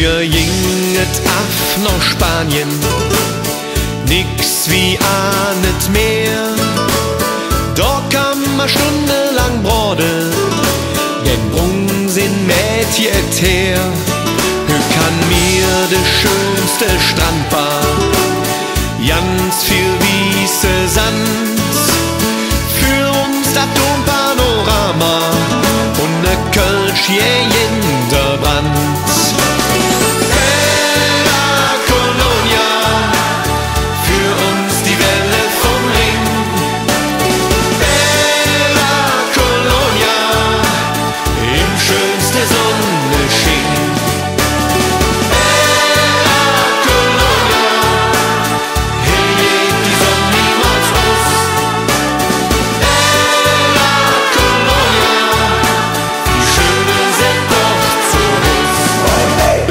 Früher ging et af nach Spanien, nix wie ahnet mehr. Dort kam ma stundenlang Brode, denn Brung sind Mädchen her. Hö kann mir de schönste Strandbar, ganz viel wiese Sand, für uns dat Dompanorama und ne Kölsch je in der Brand.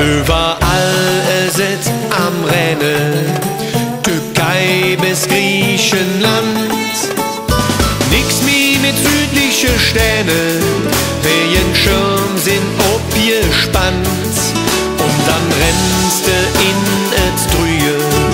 Überall es ist am Rennen, Türkei bis Griechenland. Nix mehr mit südliche Städte, Ferienschirm sind abgespannt. Und dann rennst du in et Drühe